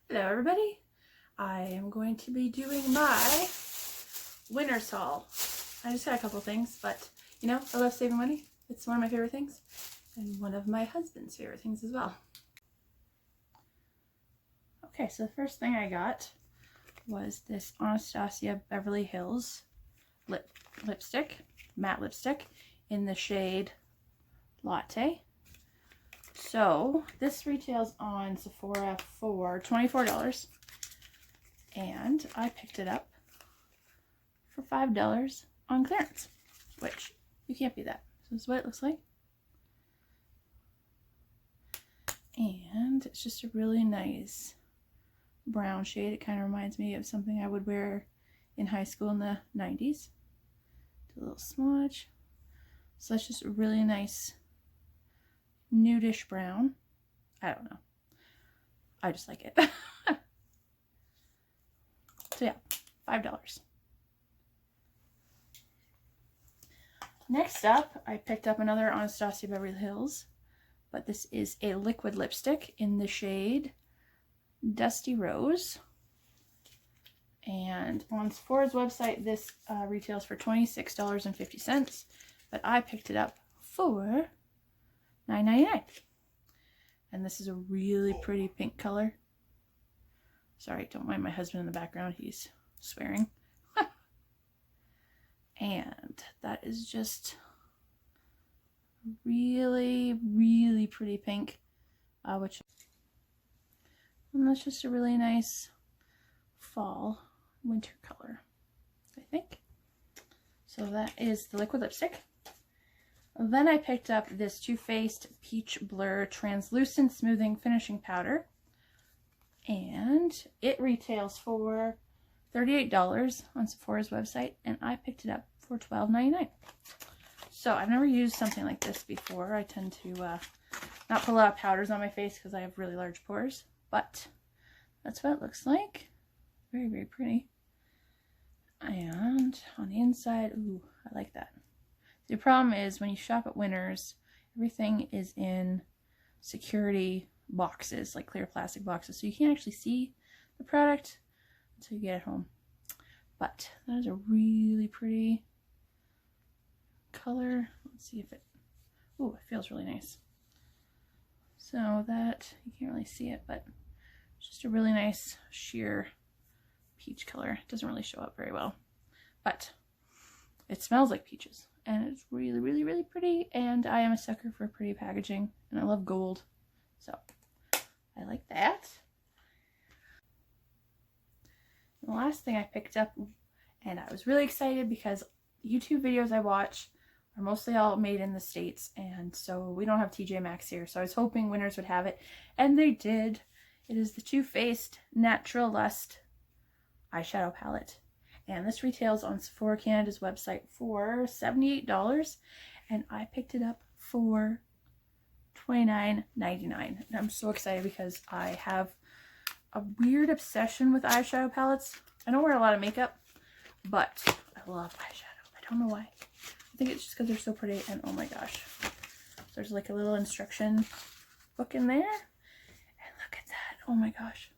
Hello everybody, I am going to be doing my winter's haul. I just got a couple things, but you know, I love saving money. It's one of my favorite things and one of my husband's favorite things as well. Okay, so the first thing I got was this Anastasia Beverly Hills lipstick, matte lipstick in the shade Latte. So this retails on Sephora for $24 and I picked it up for $5 on clearance, which you can't beat that. So this is what it looks like. And it's just a really nice brown shade. It kind of reminds me of something I would wear in high school in the 90s. Do a little smudge. So that's just a really nice nudish brown. I don't know. I just like it. So yeah, $5. Next up, I picked up another Anastasia Beverly Hills, but this is a liquid lipstick in the shade Dusty Rose. And on Sephora's website, this retails for $26.50, but I picked it up for $9.99. And this is a really pretty pink color. Sorry, don't mind my husband in the background. He's swearing. And that is just really, really pretty pink. And that's just a really nice fall winter color, I think. So that is the liquid lipstick. Then I picked up this Too Faced Peach Blur Translucent Smoothing Finishing Powder. And it retails for $38 on Sephora's website. And I picked it up for $12.99. So I've never used something like this before. I tend to not put a lot of powders on my face because I have really large pores. But that's what it looks like. Very, very pretty. And on the inside, ooh, I like that. The problem is when you shop at Winners, everything is in security boxes, like clear plastic boxes, so you can't actually see the product until you get it home. But that is a really pretty color. Let's see if it, ooh, it feels really nice. So that, you can't really see it, but it's just a really nice sheer peach color. It doesn't really show up very well, but it smells like peaches. And it's really, really, really pretty. And I am a sucker for pretty packaging. And I love gold. So, I like that. And the last thing I picked up, and I was really excited because YouTube videos I watch are mostly all made in the States. And so we don't have TJ Maxx here. So I was hoping Winners would have it. And they did. It is the Too Faced Natural Lust eyeshadow palette. And this retails on Sephora Canada's website for $78. And I picked it up for $29.99. And I'm so excited because I have a weird obsession with eyeshadow palettes. I don't wear a lot of makeup, but I love eyeshadow. I don't know why. I think it's just because they're so pretty. And oh my gosh. There's like a little instruction book in there. And look at that. Oh my gosh.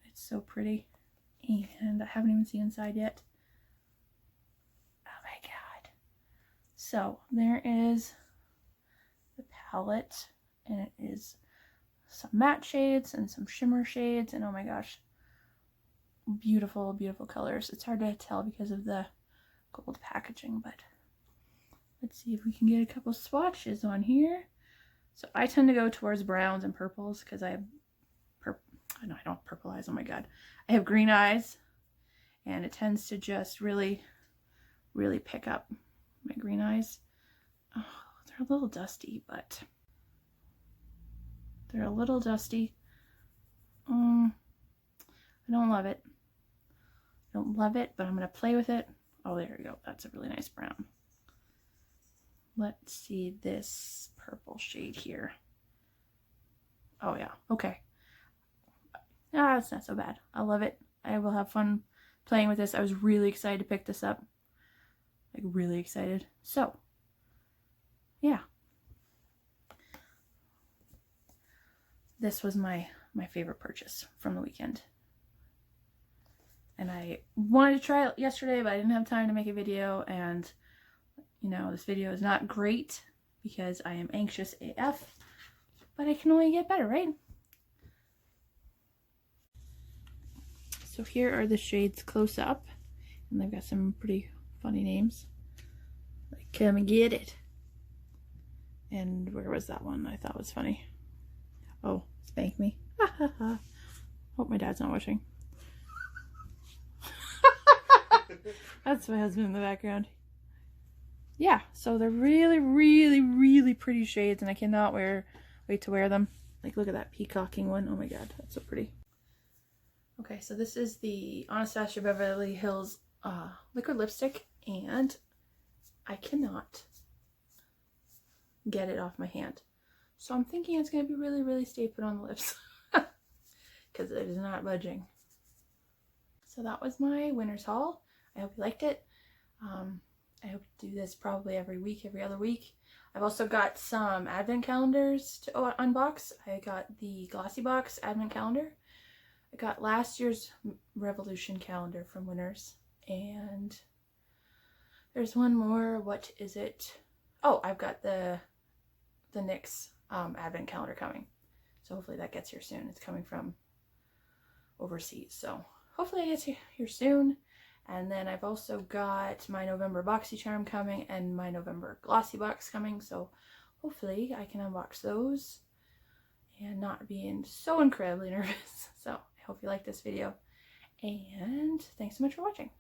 It's so pretty. And I haven't even seen inside yet. Oh my god. So there is the palette, and it is some matte shades and some shimmer shades, and oh my gosh, beautiful, beautiful colors. It's hard to tell because of the gold packaging, but let's see if we can get a couple swatches on here. So I tend to go towards browns and purples because I have no, I don't have purple eyes. Oh my god. I have green eyes, and it tends to just really, really pick up my green eyes. Oh, they're a little dusty, but they're a little dusty. I don't love it. I don't love it, but I'm going to play with it. Oh, there we go. That's a really nice brown. Let's see this purple shade here. Oh yeah. Okay. Ah, it's not so bad. I love it. I will have fun playing with this. I was really excited to pick this up. Like, really excited. So, yeah. This was my my favorite purchase from the weekend. And I wanted to try it yesterday, but I didn't have time to make a video, and you know, this video is not great because I am anxious AF, but I can only get better, right? So here are the shades close up, and they've got some pretty funny names, like Come and Get It. And where was that one I thought was funny? Oh, Spank Me. Ha ha ha. Hope my dad's not watching. That's my husband in the background. Yeah, so they're really, really, really pretty shades, and I cannot wait to wear them. Like, look at that peacocking one. Oh my god, that's so pretty. Okay, so this is the Anastasia Beverly Hills liquid lipstick, and I cannot get it off my hand. So I'm thinking it's going to be really, really stay put on the lips because it is not budging. So that was my winter's haul. I hope you liked it. I hope to do this probably every week, every other week. I've also got some advent calendars to unbox. I got the Glossy Box advent calendar. I got last year's Revolution calendar from Winners. And there's one more. What is it? Oh, I've got the NYX advent calendar coming. So hopefully that gets here soon. It's coming from overseas. So hopefully it gets here soon. And then I've also got my November BoxyCharm coming and my November Glossy Box coming. So hopefully I can unbox those and not being so incredibly nervous. So I hope you like this video. And thanks so much for watching.